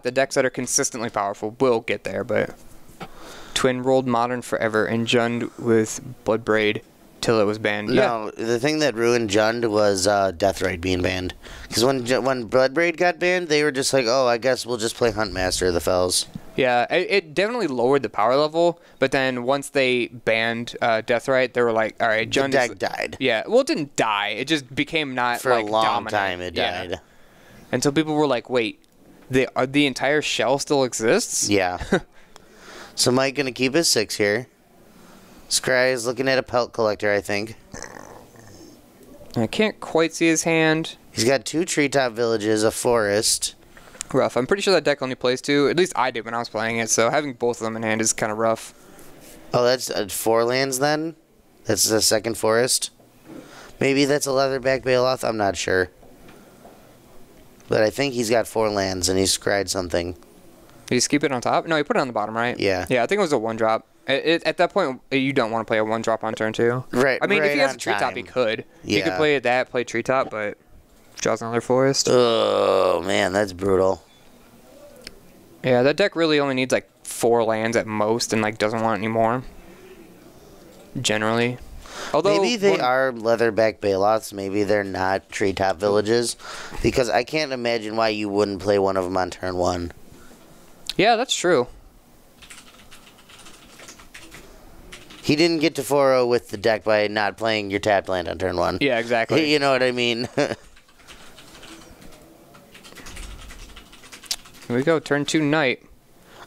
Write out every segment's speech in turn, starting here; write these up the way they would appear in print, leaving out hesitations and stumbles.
the decks that are consistently powerful will get there, but Twin rolled Modern forever and Jund with Bloodbraid till it was banned. No, the thing that ruined Jund was Deathrite being banned. Because when Bloodbraid got banned, they were just like, oh, I guess we'll just play Huntmaster of the Fells. Yeah, it definitely lowered the power level, but then once they banned Deathrite, they were like, all right, Jund the deck died. Yeah, well, it didn't die. It just became not For like a long dominant. time, it died. Yeah. Until people were like, wait, the entire shell still exists? Yeah. So Mike going to keep his 6 here. Scry is looking at a pelt collector, I think. I can't quite see his hand. He's got 2 treetop villages, a forest. Rough. I'm pretty sure that deck only plays 2. At least I did when I was playing it, so having both of them in hand is kind of rough. Oh, that's 4 lands then? That's the second forest? Maybe that's a Leatherback Baloth? I'm not sure. But I think he's got 4 lands and he's scried something. Did he keep it on top? No, he put it on the bottom, right? Yeah. Yeah, I think it was a 1-drop. At that point, you don't want to play a 1-drop on turn 2. Right. I mean, right if he has a on treetop, time. he could. Yeah. He could play that, play treetop, but draws another forest. Oh, man, that's brutal. Yeah, that deck really only needs like 4 lands at most and like doesn't want any more. Generally. Although Maybe they are Leatherback Baloths. Maybe they're not treetop villages. Because I can't imagine why you wouldn't play one of them on turn 1. Yeah, that's true. He didn't get to 4-0 with the deck by not playing your tapped land on turn 1. Yeah, exactly. You know what I mean? Here we go, turn 2 Knight.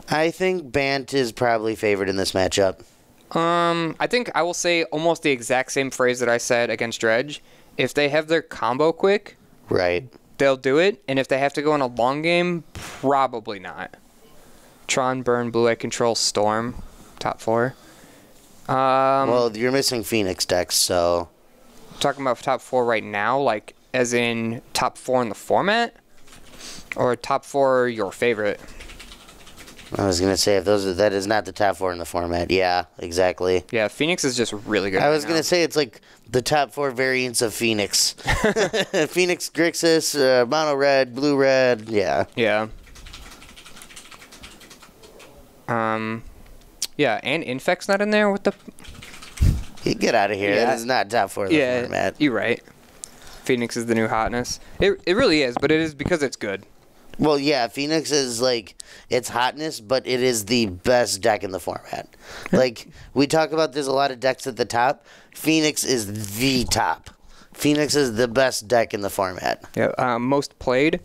I think Bant is probably favored in this matchup. I think I will say almost the exact same phrase that I said against Dredge. If they have their combo quick, Right. they'll do it. And if they have to go in a long game, probably not. Tron, Burn, Blue Eye Control, Storm, top 4. Well, you're missing Phoenix decks, so... Talking about top 4 right now, like as in top 4 in the format? Or top 4 your favorite? I was going to say, if that is not the top 4 in the format. Yeah, exactly. Yeah, Phoenix is just really good. I was going to say it's like the top 4 variants of Phoenix. Phoenix, Grixis, Mono Red, Blue Red, yeah. Yeah. Yeah, and Infect's not in there with the... Get out of here. Yeah. That is not top 4 of the format. You're right. Phoenix is the new hotness. It really is, but it is because it's good. Well, yeah, Phoenix is like, it's hotness, but it is the best deck in the format. Like, we talk about there's a lot of decks at the top. Phoenix is the top. Phoenix is the best deck in the format. Yeah, most played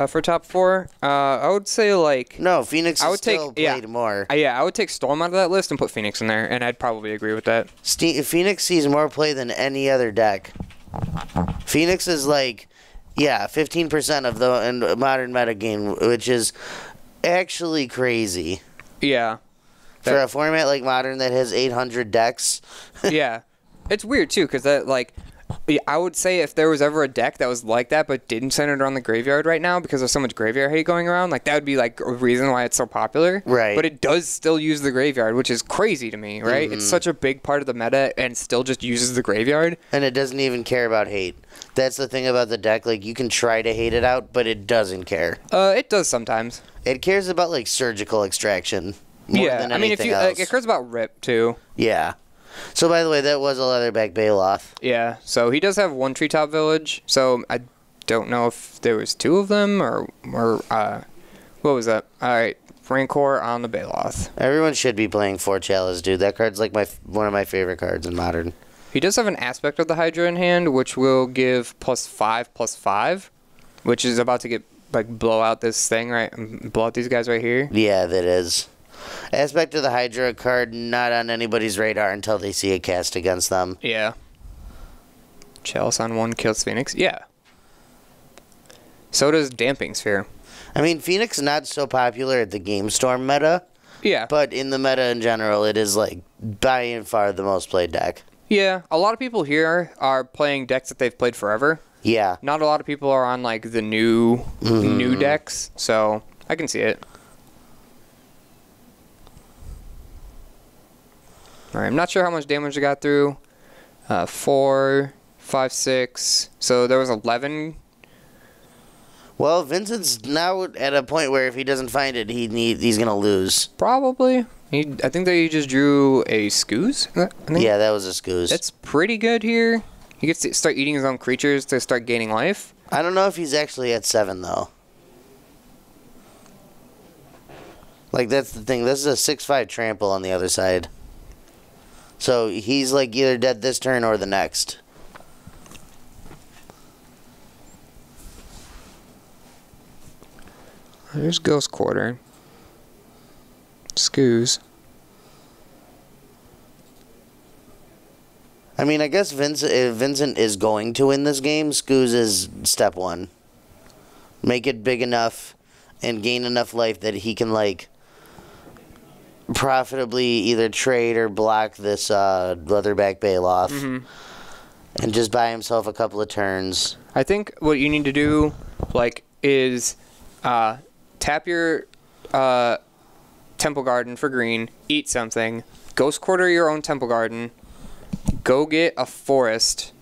for top 4. I would say like... No, Phoenix is still played yeah, more. I would take Storm out of that list and put Phoenix in there, and I'd probably agree with that. Phoenix sees more play than any other deck. Phoenix is like, yeah, 15% of the modern metagame, which is actually crazy. Yeah. For a format like Modern that has 800 decks. Yeah. It's weird, too, because that, like... I would say if there was ever a deck that was like that but didn't center it around the graveyard right now because there's so much graveyard hate going around, like that would be like a reason why it's so popular. Right. But it does still use the graveyard, which is crazy to me, right? Mm-hmm. It's such a big part of the meta and still just uses the graveyard. And it doesn't even care about hate. That's the thing about the deck. Like, you can try to hate it out, but it doesn't care. It does sometimes. It cares about, like, surgical extraction more than anything I mean, if you else. it cares about Rip too. Yeah. So, by the way, that was a Leatherback Baloth. Yeah, so he does have 1 treetop village, so I don't know if there was 2 of them, or what was that? Alright, Rancor on the Baloth. Everyone should be playing 4 Chalice, dude. That card's like one of my favorite cards in Modern. He does have an aspect of the Hydra in hand, which will give +5/+5, which is about to get, like, blow out this thing, right? Blow out these guys right here. Yeah, that is. Aspect of the Hydra card not on anybody's radar until they see it cast against them. Yeah. Chalice on 1 kills Phoenix. Yeah. So does Damping Sphere. I mean, Phoenix not so popular at the Game Storm meta. Yeah. But in the meta in general, it is, like, by and far the most played deck. Yeah. A lot of people here are playing decks that they've played forever. Yeah. Not a lot of people are on, like, the new decks, so I can see it. Alright, I'm not sure how much damage I got through. 4, 5, 6. So there was 11. Well, Vincent's now at a point where if he doesn't find it, he's gonna lose. Probably. I think that he just drew a Scoos. Yeah, that was a Scoos. That's pretty good here. He gets to start eating his own creatures to start gaining life. I don't know if he's actually at 7 though. Like that's the thing. This is a 6/5 trample on the other side. So he's like either dead this turn or the next. There's Ghost Quarter. Scoos. I mean, I guess if Vincent is going to win this game, Scoos is step 1. Make it big enough and gain enough life that he can, like, profitably either trade or block this Leatherback Bailoff. And just buy himself a couple of turns. I think what you need to do, like, is tap your Temple Garden for green, eat something, Ghost Quarter your own Temple Garden, go get a forest,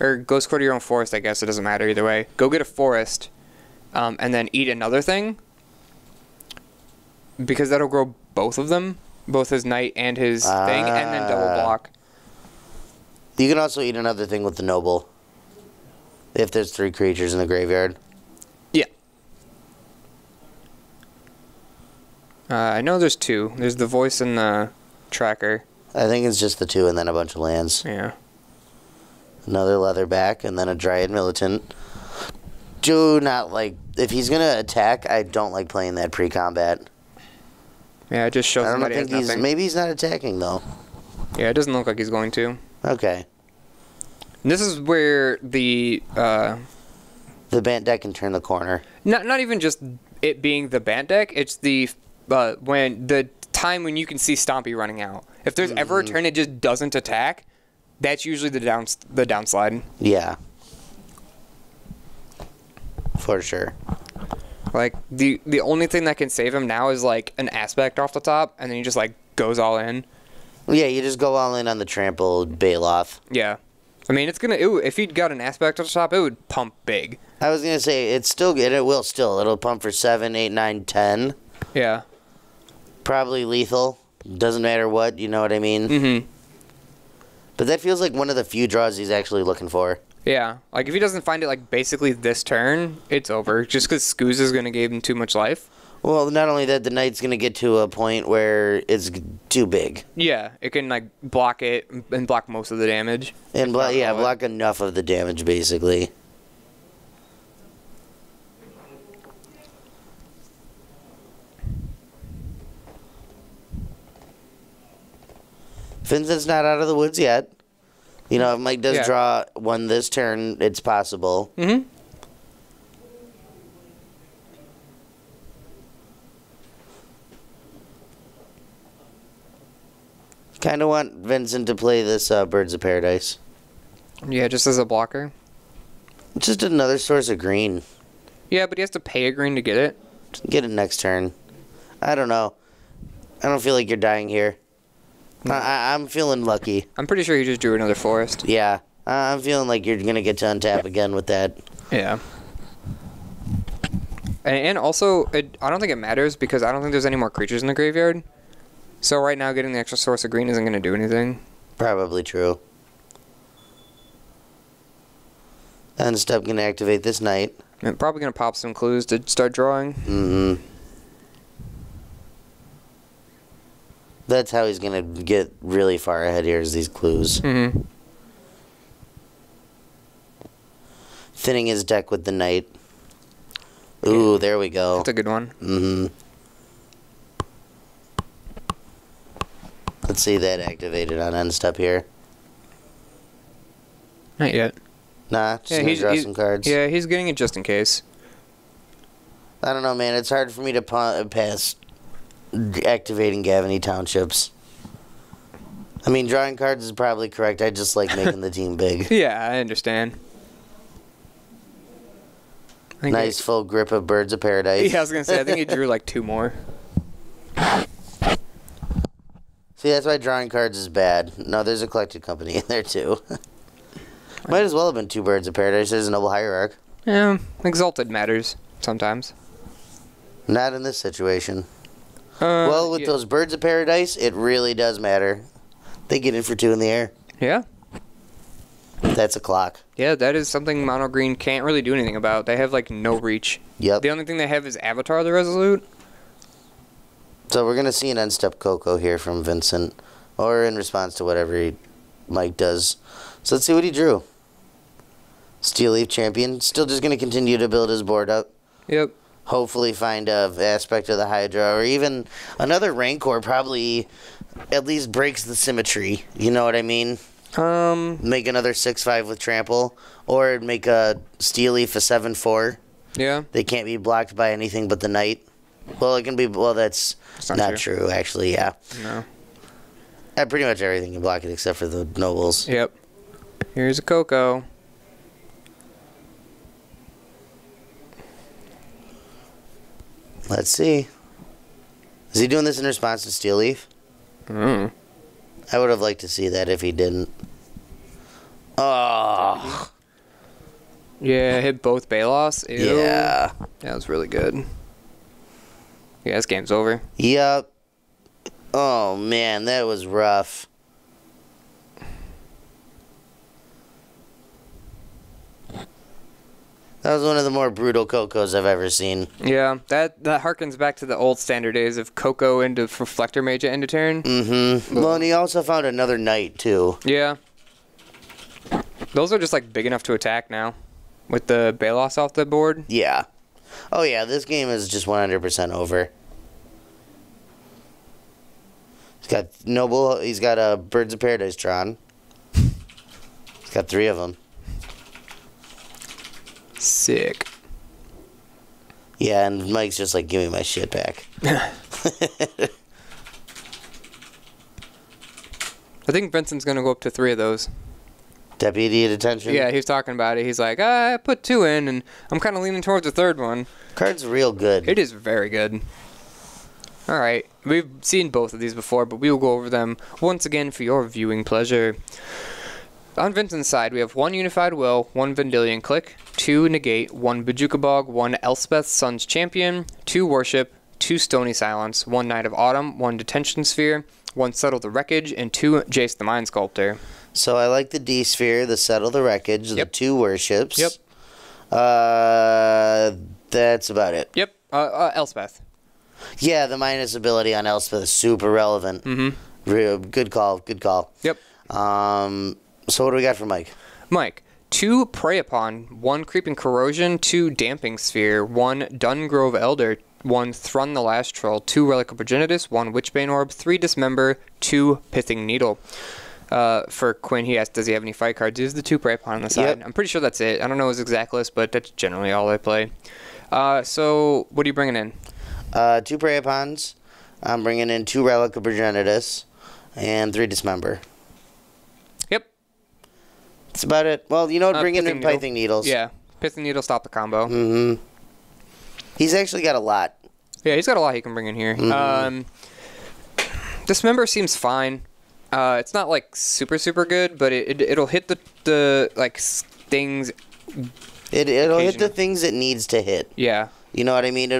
or Ghost Quarter your own forest, I guess, it doesn't matter either way. Go get a forest, and then eat another thing, because that'll grow both of them, both his knight and his thing, and then double block. You can also eat another thing with the noble, if there's 3 creatures in the graveyard. Yeah. I know there's 2. There's the voice and the tracker. I think it's just the 2 and then a bunch of lands. Yeah. Another Leatherback and then a Dryad Militant. Do not like... If he's going to attack, I don't like playing that pre-combat. Yeah, it just shows I don't that he has think he's... nothing. Maybe he's not attacking, though. Yeah, it doesn't look like he's going to. Okay. And this is where the Bant deck can turn the corner. not even just it being the Bant deck, it's the when the time when you can see Stompy running out. If there's ever a turn it just doesn't attack, that's usually the downslide. Yeah. For sure. Like the only thing that can save him now is like an aspect off the top, and then he just like goes all in. Yeah, you just go all in on the trample Bailoff. Yeah. I mean, if he'd got an aspect off the top, it would pump big. I was gonna say it's still good. It will still. It'll pump for 7, 8, 9, 10. Yeah. Probably lethal. Doesn't matter what. You know what I mean? Mm-hmm. But that feels like one of the few draws he's actually looking for. Yeah. Like if he doesn't find it like basically this turn, it's over. Just because Scoos is gonna give him too much life. Well, not only that, the knight's gonna get to a point where it's too big. Yeah, it can like block it and block most of the damage. And block enough of the damage basically. Vincent's not out of the woods yet. You know, if Mike does draw one this turn, it's possible. Mm-hmm. Kind of want Vincent to play this Birds of Paradise. Yeah, just as a blocker. Just another source of green. Yeah, but he has to pay a green to get it. Get it next turn. I don't know. I don't feel like you're dying here. I'm feeling lucky. I'm pretty sure he just drew another forest. Yeah. I'm feeling like you're going to get to untap again with that. Yeah. And also, I don't think it matters because I don't think there's any more creatures in the graveyard. So right now, getting the extra source of green isn't going to do anything. Probably true. And step going to activate this knight. And probably going to pop some clues to start drawing. Mm-hmm. That's how he's going to get really far ahead here is these clues. Mm-hmm. Thinning his deck with the knight. Ooh, there we go. That's a good one. Mm-hmm. Let's see that activated on end step here. Not yet. Nah, just gonna draw some cards. Yeah, he's getting it just in case. I don't know, man. It's hard for me to pass activating Gavany Townships. I mean, drawing cards is probably correct. I just like making the team big. Yeah, I understand. Nice full grip of Birds of Paradise. Yeah, I was going to say, I think he drew like 2 more. See, that's why drawing cards is bad. No, there's a collected company in there, too. Might as well have been 2 Birds of Paradise. There's a Noble Hierarch. Yeah, Exalted matters sometimes. Not in this situation. Well, with those Birds of Paradise, it really does matter. They get in for 2 in the air. Yeah. That's a clock. Yeah, that is something Mono Green can't really do anything about. They have, like, no reach. Yep. The only thing they have is Avatar the Resolute. So we're going to see an end-step Coco here from Vincent, or in response to whatever Mike does. So let's see what he drew. Steel Leaf Champion. Still just going to continue to build his board up. Yep. Hopefully find a aspect of the Hydra, or even another Rancor probably at least breaks the symmetry. You know what I mean? Make another 6/5 with Trample, or make a Steel Leaf a 7/4. Yeah. They can't be blocked by anything but the Knight. Well, it can be. Well, that's not true, actually. Yeah. No. Pretty much everything can block it except for the Nobles. Yep. Here's a Coco. Let's see. Is he doing this in response to Steel Leaf? Mm. I would have liked to see that if he didn't. Oh. Yeah, hit both Balos. Ew. Yeah. That was really good. Yeah, this game's over. Yep. Oh, man, that was rough. That was one of the more brutal Cocos I've ever seen. Yeah, that harkens back to the old standard days of Coco into Reflector Mage at end of turn. Mm-hmm. Well, and he also found another Knight, too. Yeah. Those are just, like, big enough to attack now. With the Balos off the board. Yeah. Oh, yeah, this game is just 100% over. He's got Noble, he's got Birds of Paradise drawn. He's got 3 of them. Sick. Yeah, and Mike's just like, give me my shit back. I think Vincent's going to go up to 3 of those. Deputy Detention? Yeah, he was talking about it. He's like, I put 2 in, and I'm kind of leaning towards the 3rd one. Card's real good. It is very good. All right. We've seen both of these before, but we will go over them once again for your viewing pleasure. On Vincent's side, we have 1 Unified Will, 1 Vendilion Click, 2 Negate, 1 Bojuka Bog, 1 Elspeth Sun's Champion, 2 Worship, 2 Stony Silence, 1 Knight of Autumn, 1 Detention Sphere, 1 Settle the Wreckage, and 2 Jace the Mind Sculptor. So I like the D-Sphere, the Settle the Wreckage, the 2 Worships. Yep. That's about it. Yep. Elspeth. Yeah, the minus ability on Elspeth is super relevant. Mm-hmm. Good call. Good call. Yep. So what do we got for Mike? Mike, 2 Prey Upon, 1 Creeping Corrosion, 2 Damping Sphere, 1 Dungrove Elder, 1 Thrun the Last Troll, 2 Relic of Progenitus, 1 Witchbane Orb, 3 Dismember, 2 Pithing Needle. For Quinn, he asked, does he have any fight cards? There's the 2 Prey Upon the side. Yep. I'm pretty sure that's it. I don't know his exact list, but that's generally all I play. So what are you bringing in? 2 Prey Upons. I'm bringing in 2 Relic of Progenitus and 3 Dismember. Yep. That's about it. Well, you know what? Bring in Pithing Needles. Yeah. Pithing Needle, stop the combo. Mm-hmm. He's actually got a lot. Yeah, he's got a lot he can bring in here. Mm-hmm. Dismember seems fine. It's not like super good, but it'll hit the like things. It'll hit the things it needs to hit. Yeah. You know what I mean?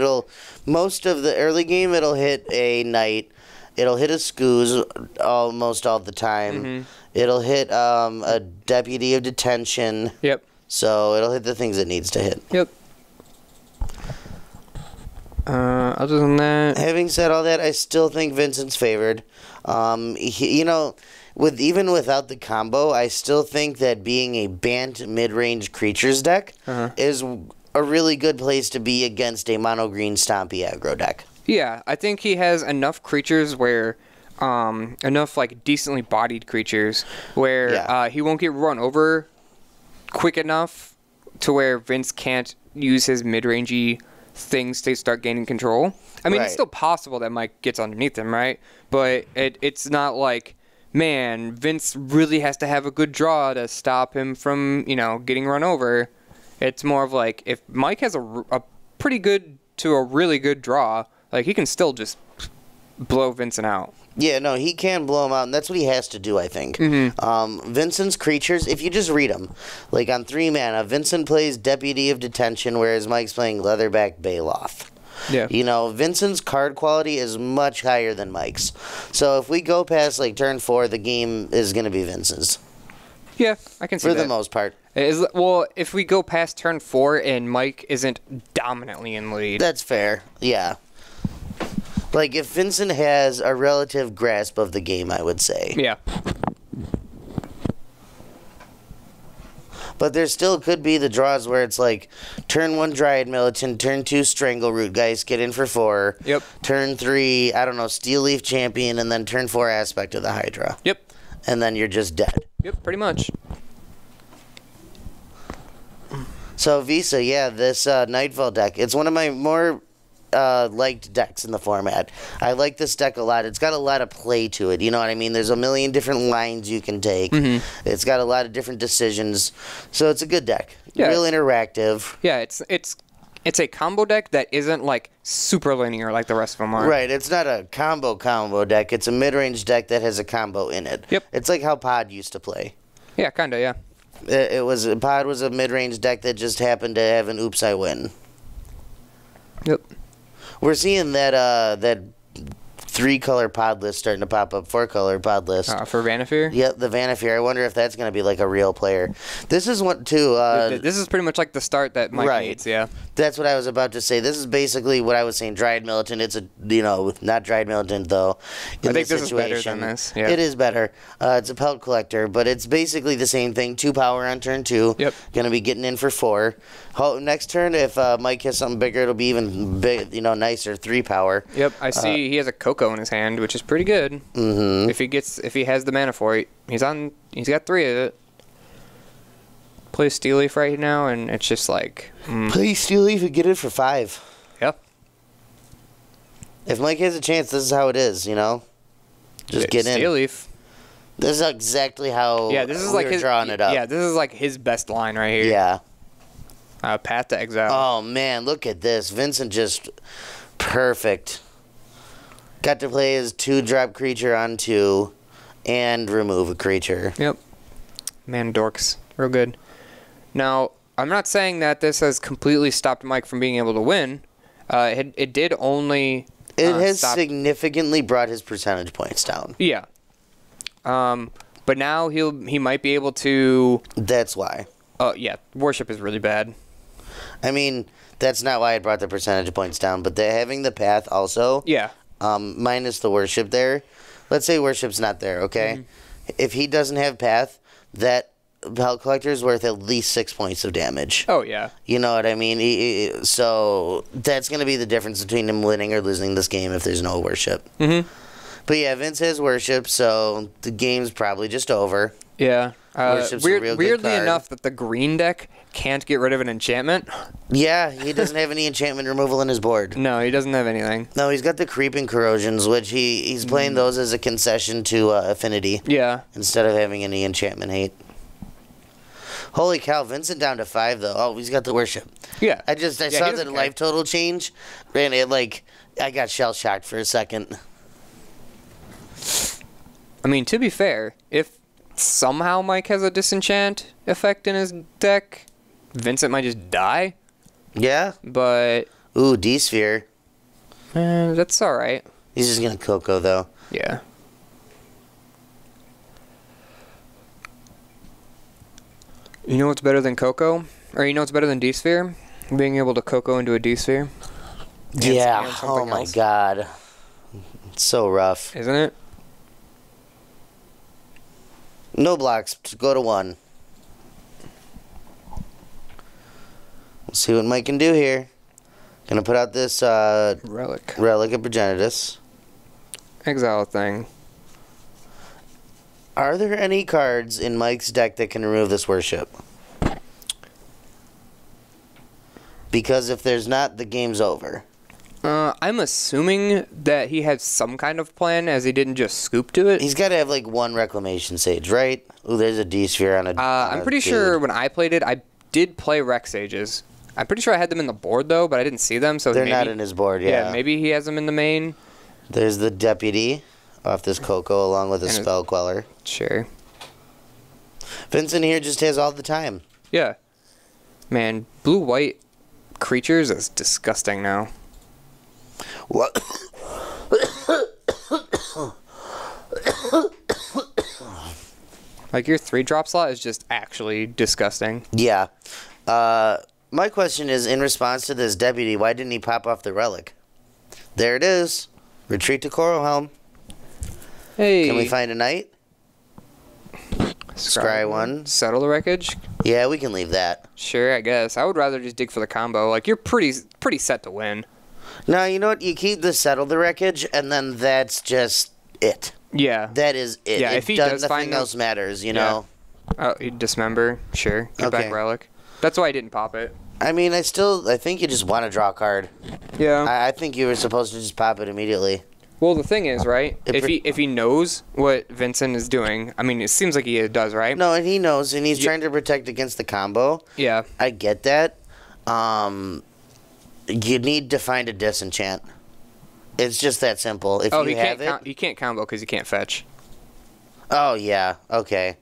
Most of the early game, it'll hit a Knight. It'll hit a Scooz almost all the time. Mm-hmm. It'll hit a Deputy of Detention. Yep. So it'll hit the things it needs to hit. Yep. Other than that, having said all that, I still think Vincent's favored. Even without the combo, I still think that being a Bant mid-range creatures deck is a really good place to be against a mono-green Stompy aggro deck. Yeah, I think he has enough creatures where, enough like decently bodied creatures where he won't get run over quick enough to where Vince can't use his mid-rangey things to start gaining control. I mean, it's still possible that Mike gets underneath him, right? But it's not like, man, Vince really has to have a good draw to stop him from, getting run over. It's more of like, if Mike has a pretty good to a really good draw, like, he can still just blow Vincent out. Yeah, no, he can blow him out, and that's what he has to do, I think. Vincent's creatures, if you just read them, like on 3 mana, Vincent plays Deputy of Detention, whereas Mike's playing Leatherback Bailoff. Yeah. You know, Vincent's card quality is much higher than Mike's. So if we go past, like, turn 4, the game is going to be Vincent's. Yeah, I can see that. For the most part. Well, if we go past turn 4 and Mike isn't dominantly in lead. That's fair, yeah. Like, if Vincent has a relative grasp of the game, I would say. Yeah. But there still could be the draws where it's like, turn 1 Dryad Militant, turn 2 Strangleroot, guys, get in for 4. Yep. Turn 3, I don't know, Steel Leaf Champion, and then turn 4 Aspect of the Hydra. Yep. And then you're just dead. Yep, pretty much. So, Visa, yeah, this Knightfall deck, it's one of my more liked decks in the format. I like this deck a lot. It's got a lot of play to it, you know what I mean? There's a million different lines you can take. It's got a lot of different decisions. So it's a good deck. Yeah. Real interactive. Yeah, it's a combo deck that isn't like super linear like the rest of them are. Right, it's not a combo deck. It's a mid-range deck that has a combo in it. Yep. It's like how Pod used to play. Yeah, kind of, yeah. Pod was a mid-range deck that just happened to have an Oops, I Win. Yep. We're seeing that 3-color pod list starting to pop up, 4-color pod list. For Vanafear? Yep, the Vanafear. I wonder if that's going to be like a real player. This is what, too. This is pretty much like the start that Mike needs, yeah. That's what I was about to say. This is basically what I was saying, Dryad Militant. It's not Dryad Militant, though. I think this is better than this. Yeah. It is better. It's a Pelt Collector, but it's basically the same thing. 2 power on turn 2. Yep. Going to be getting in for 4. Next turn, if Mike has something bigger, it'll be even nicer. 3 power. Yep, I see he has a Coco in his hand, which is pretty good. If he has the mana for it, he's got 3 of it. Play Steel Leaf right now, and it's just like Play Steel Leaf and get it for 5. Yep. If Mike has a chance, this is how it is. Just get in. Steel Leaf. This is exactly how. Yeah, this is we're drawing it up. Yeah, this is like his best line right here. Yeah. Path to Exile. Oh man, look at this. Vincent just perfect. Got to play his 2-drop creature on 2 and remove a creature. Yep. Man, dorks. Real good. Now, I'm not saying that this has completely stopped Mike from being able to win. It did only... It has significantly brought his percentage points down. Yeah. But now he might be able to... That's why. Yeah, Worship is really bad. I mean, that's not why it brought the percentage points down, but having the Path also... Yeah. Minus the Worship there. Let's say Worship's not there, okay? If he doesn't have Path, that Pelt Collector is worth at least 6 points of damage. Oh, yeah. You know what I mean? So that's going to be the difference between him winning or losing this game if there's no Worship. But yeah, Vince has Worship, so the game's probably just over. Yeah. Worship's a real good weirdly card. enough that the green deck can't get rid of an enchantment. Yeah, he doesn't have any enchantment removal in his board. No, he doesn't have anything. No, he's got the Creeping Corrosions, which he's playing those as a concession to Affinity. Yeah. Instead of having any enchantment hate. Holy cow, Vincent down to 5, though. Oh, he's got the Worship. Yeah. I saw the life total change, and I got shell-shocked for a second. I mean, to be fair, if somehow Mike has a disenchant effect in his deck, Vincent might just die. Yeah? But... Ooh, D-Sphere. That's alright. He's just going to Coco, though. Yeah. You know what's better than Coco? Or you know what's better than D-Sphere? Being able to Coco into a D-Sphere. Yeah. Oh, my God. It's so rough. Isn't it? No blocks. Go to 1. We'll see what Mike can do here. Gonna put out this Relic of Progenitus. Exile thing. Are there any cards in Mike's deck that can remove this Worship? Because if there's not, the game's over. I'm assuming that he has some kind of plan, as he didn't just scoop to it. He's got to have like 1 Reclamation Sage, right? Ooh, there's a D-Sphere on a I'm pretty sure when I played it, I did play Rex Sages. I'm pretty sure I had them in the board, though, but I didn't see them. So they're not in his board, yeah. Yeah, maybe he has them in the main. There's the deputy off this Coco along with a And a- spell queller. Sure. Vincent here just has all the time. Yeah. Man, blue-white creatures is disgusting now. What? Like, your 3-drop slot is just actually disgusting. Yeah. My question is, in response to this deputy, why didn't he pop off the relic? There it is. Retreat to Coral Helm. Hey. Can we find a knight? Scry 1. Settle the wreckage? Yeah, we can leave that. Sure, I guess. I would rather just dig for the combo. Like, you're pretty set to win. No, you know what? You keep the settle the wreckage, and then that's just it. Yeah. That is it. Yeah, if he does find nothing else matters, you know? Oh, you dismember? Sure. Get back relic. That's why I didn't pop it. I mean, I think you just want to draw a card. Yeah. I think you were supposed to just pop it immediately. Well, the thing is, right? If he knows what Vincent is doing, I mean, it seems like he does, right? No, and he knows, and he's trying to protect against the combo. Yeah. I get that. You need to find a disenchant. It's just that simple. If you have it, you can't combo because you can't fetch. Oh yeah, okay.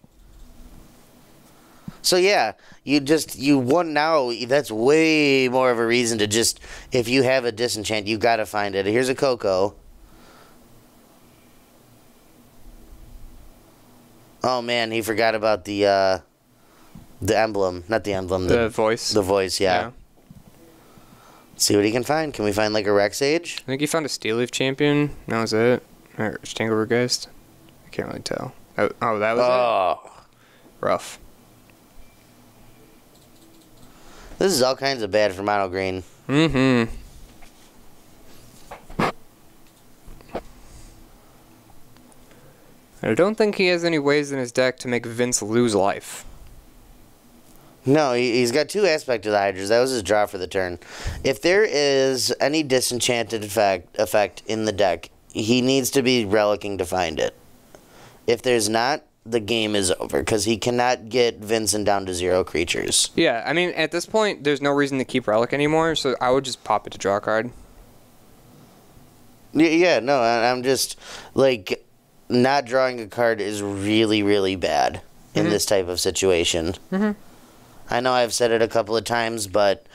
So yeah, you won now. That's way more of a reason to just, if you have a disenchant, you gotta find it. Here's a Coco. Oh man, he forgot about the emblem, not the emblem, The voice. The voice, yeah. See what he can find. Can we find like a Rex Age? I think he found a Steel Leaf Champion. That was it. Or Stranglegeist. I can't really tell. Oh, that was it? Rough. This is all kinds of bad for mono green. Mm-hmm. I don't think he has any ways in his deck to make Vince lose life. No, he's got 2 aspect to the Hydras. That was his draw for the turn. If there is any disenchanted effect in the deck, he needs to be relicking to find it. If there's not, the game is over, because he cannot get Vincent down to 0 creatures. Yeah, I mean, at this point, there's no reason to keep Relic anymore, so I would just pop it to draw a card. Yeah, no, I'm just, like, not drawing a card is really, really bad in this type of situation. Mm-hmm. I know I've said it a couple of times, but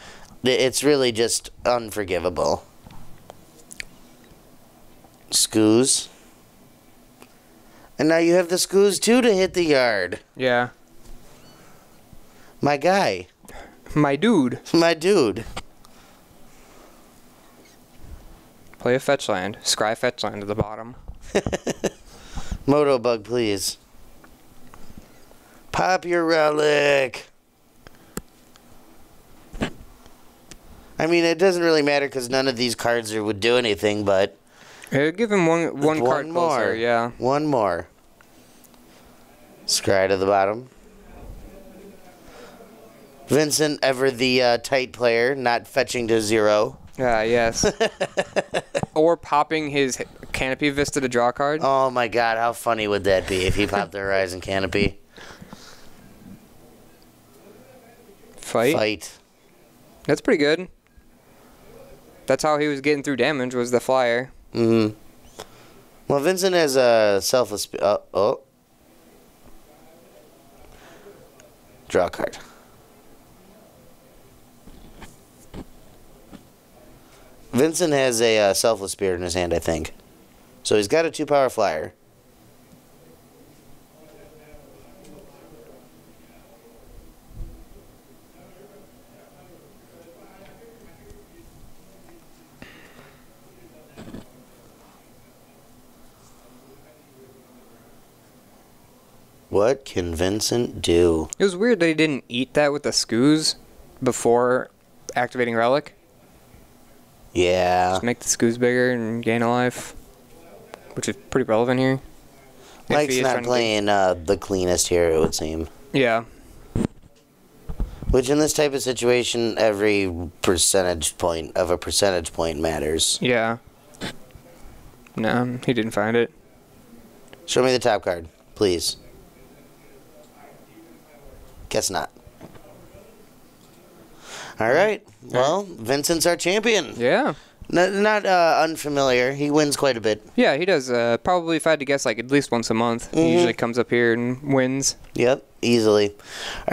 it's really just unforgivable. Scoos. And now you have the Scoos, too, to hit the yard. Yeah. My guy. My dude. My dude. Play a fetch land. Scry fetch land at the bottom. Moto Bug, please. Pop your relic. I mean, it doesn't really matter because none of these cards would do anything, but... Give him one card more. closer, yeah. One more. Scry to the bottom. Vincent, ever the tight player, not fetching to 0. Yes. Or popping his Canopy Vista to draw a card. Oh my god, how funny would that be if he popped the Horizon Canopy? Fight. That's pretty good. That's how he was getting through damage, was the flyer. Mm-hmm. Well, Vincent has a selfless... Draw a card. Vincent has a Selfless Spirit in his hand, I think. So he's got a 2-power flyer. What can Vincent do? It was weird that he didn't eat that with the Scoos before activating Relic. Yeah. Just make the Scoos bigger and gain a life, which is pretty relevant here. Mike's not playing the cleanest here, it would seem. Yeah. Which in this type of situation, every percentage point matters. Yeah. No, he didn't find it. Show me the top card, please. Guess not. All right. Well, Vincent's our champion. Yeah. Not unfamiliar. He wins quite a bit. Yeah, he does. Probably, if I had to guess, like at least once a month. He usually comes up here and wins. Yep, easily.